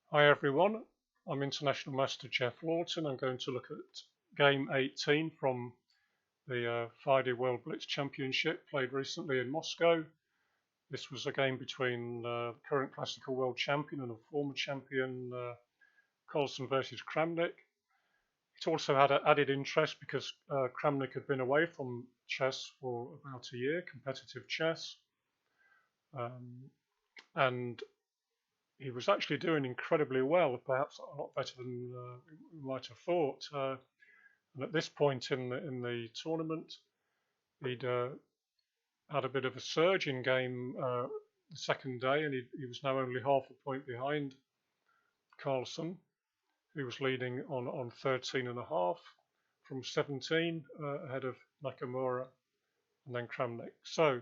Hi everyone, I'm International Master Jeff Lawton. I'm going to look at Game 18 from the FIDE World Blitz Championship played recently in Moscow. This was a game between current classical world champion and a former champion Carlsen versus Kramnik. It also had added interest because Kramnik had been away from chess for about a year, competitive chess, and he was actually doing incredibly well, perhaps a lot better than we might have thought. And at this point in the tournament, he'd had a bit of a surge in game the second day, and he was now only half a point behind Carlsen, who was leading on 13 and a half from 17, ahead of Nakamura and then Kramnik. So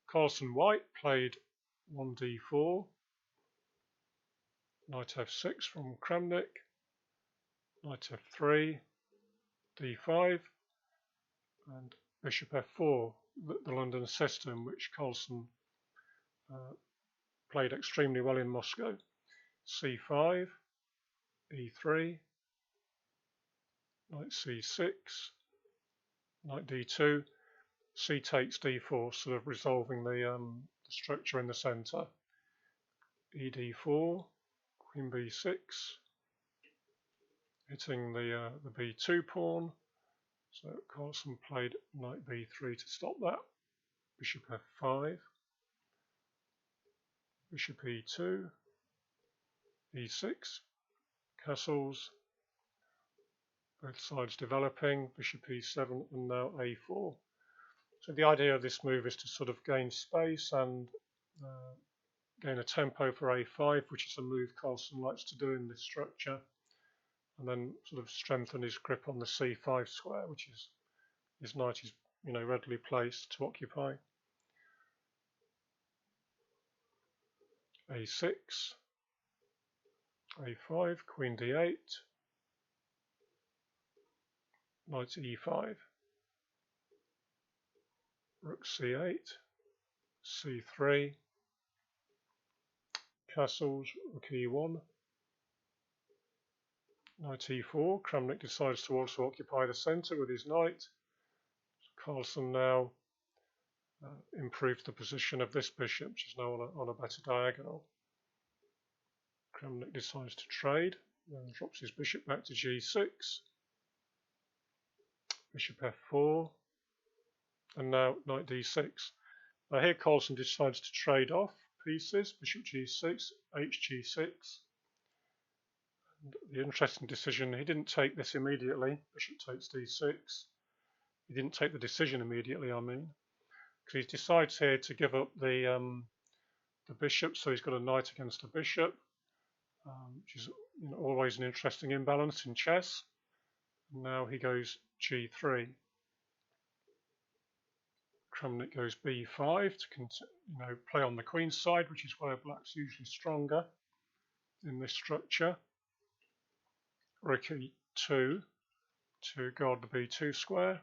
Carlsen White played 1d4. Knight f6 from Kramnik, knight f3, d5, and bishop f4, the London system, which Carlsen played extremely well in Moscow. c5, e3, knight c6, knight d2, c takes d4, sort of resolving the structure in the centre. ed4, queen b6, hitting the b2 pawn. So Carlsen played knight b3 to stop that. Bishop f5, bishop e2, e6, castles, both sides developing, bishop e7 and now a4. So the idea of this move is to sort of gain space and gain a tempo for a5, which is a move Carlsen likes to do in this structure, and then sort of strengthen his grip on the c5 square, which is his knight is readily placed to occupy. a6, a5, queen d8, knight e5, rook c8, c3, castles, rook e1, knight e4. Kramnik decides to also occupy the centre with his knight. So Carlsen now improved the position of this bishop, which is now on a better diagonal. Kramnik decides to trade, then drops his bishop back to g6, bishop f4, and now knight d6. Now here Carlsen decides to trade off pieces, bishop g6, hg6. And the interesting decision, he didn't take this immediately, bishop takes d6. He didn't take the decision immediately, I mean, because he decides here to give up the bishop, so he's got a knight against a bishop, which is always an interesting imbalance in chess. And now he goes g3. Kramnik goes b5 to play on the queen side, which is where black's usually stronger in this structure. Rook e2 to guard the b2 square.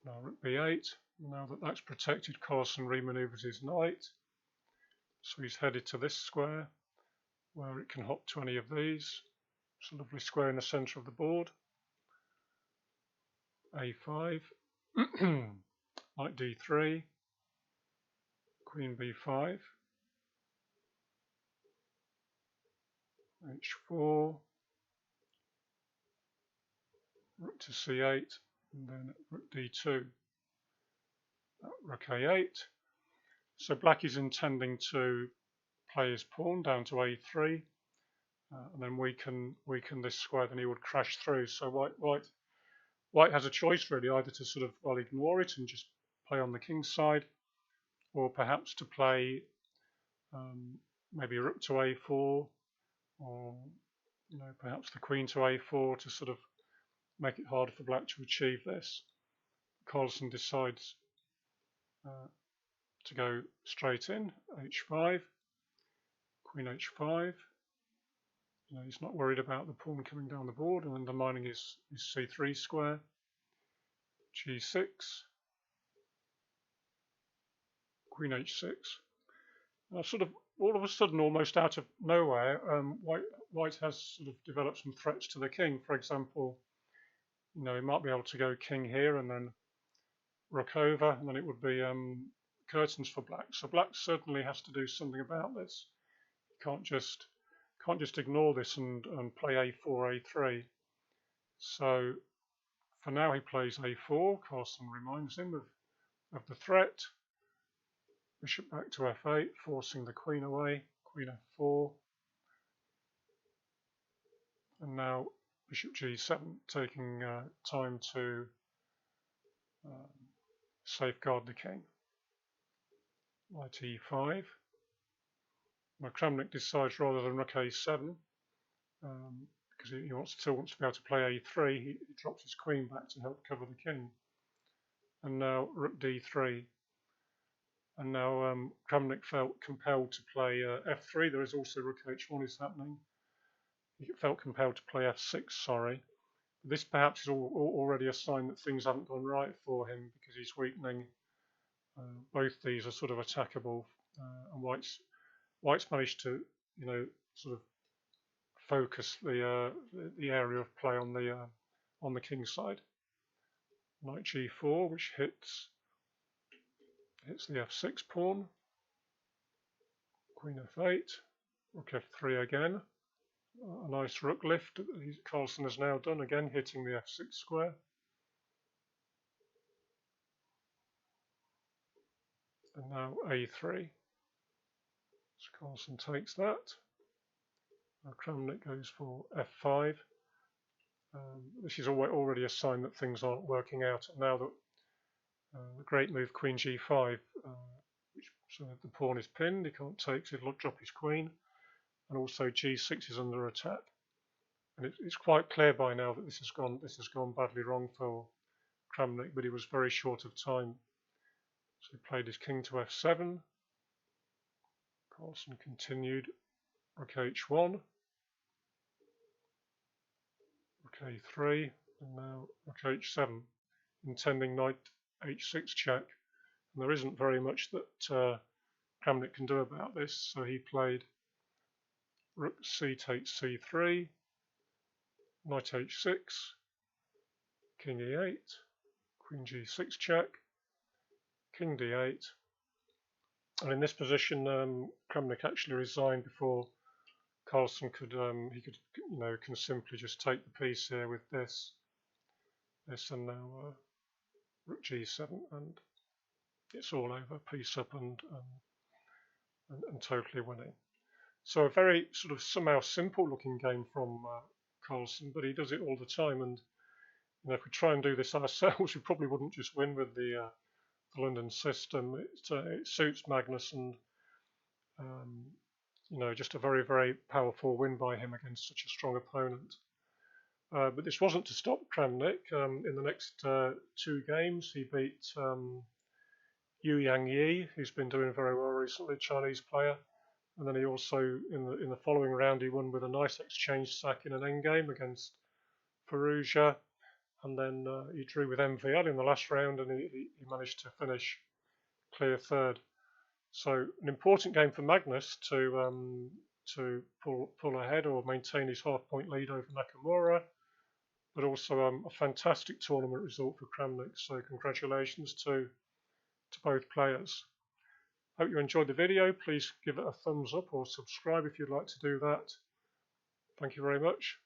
Now rook b8. Now that that's protected, Carlsen remanoeuvres his knight. So he's headed to this square, where it can hop to any of these. It's a lovely square in the centre of the board. a5, knight d3, queen b5, h4, rook to c8, and then rook d2, rook a8. So black is intending to play his pawn down to a3, and then weaken this square. Then he would crash through. So white has a choice really, either to sort of ignore it and just play on the king's side, or perhaps to play maybe rook to a4, or perhaps the queen to a4 to sort of make it harder for black to achieve this. Carlsen decides to go straight in, h5, queen h5. He's not worried about the pawn coming down the board and undermining his c3 square. g6, queen h6. Sort of all of a sudden, almost out of nowhere, White has sort of developed some threats to the king. For example, he might be able to go king here and then rook over, and then it would be curtains for black. So black certainly has to do something about this. Can't just ignore this and play a4, a3. So for now he plays a4. Carlsen reminds him of the threat. Bishop back to f8, forcing the queen away. Queen f4. And now bishop g7, taking time to safeguard the king. Knight e5. Now Kramnik decides rather than rook a7, because he still wants to be able to play a3, he drops his queen back to help cover the king. And now rook d3. And now Kramnik felt compelled to play f3. There is also rook h1 is happening. He felt compelled to play f6, sorry. This perhaps is already a sign that things haven't gone right for him, because he's weakening. Both these are sort of attackable, and White's managed to, sort of focus the area of play on the king's side. Knight g4, which hits the f6 pawn. Queen f8, rook f3 again. A nice rook lift that Carlsen has now done, again hitting the f6 square. And now a3. So Carlsen takes that. Now Kramnik goes for f5. This is already a sign that things aren't working out. And now that the great move queen g5, so that the pawn is pinned, he can't take, so he'll drop his queen. And also g6 is under attack. And it's quite clear by now that this has gone badly wrong for Kramnik, but he was very short of time. So he played his king to f7. Carlsen continued rook h1, rook a3, and now rook h7, intending knight h6 check. And there isn't very much that Kramnik can do about this, so he played rook c takes c3, knight h6, king e8, queen g6 check, king d8. And in this position, Kramnik actually resigned before Carlsen can simply just take the piece here with this, and now rook g7, and it's all over, piece up and totally winning. So a very sort of somehow simple looking game from Carlsen, but he does it all the time. And if we try and do this ourselves, we probably wouldn't just win with the London system. It suits Magnus, and just a very, very powerful win by him against such a strong opponent. But this wasn't to stop Kramnik. In the next 2 games, he beat Yu Yang Yi, who's been doing very well recently, Chinese player. And then he also, in the following round, he won with a nice exchange sack in an endgame against Firouzja. And then he drew with MVL in the last round, and he managed to finish clear third. So an important game for Magnus to pull ahead or maintain his half-point lead over Nakamura, but also a fantastic tournament result for Kramnik. So congratulations to both players. Hope you enjoyed the video. Please give it a thumbs up or subscribe if you'd like to do that. Thank you very much.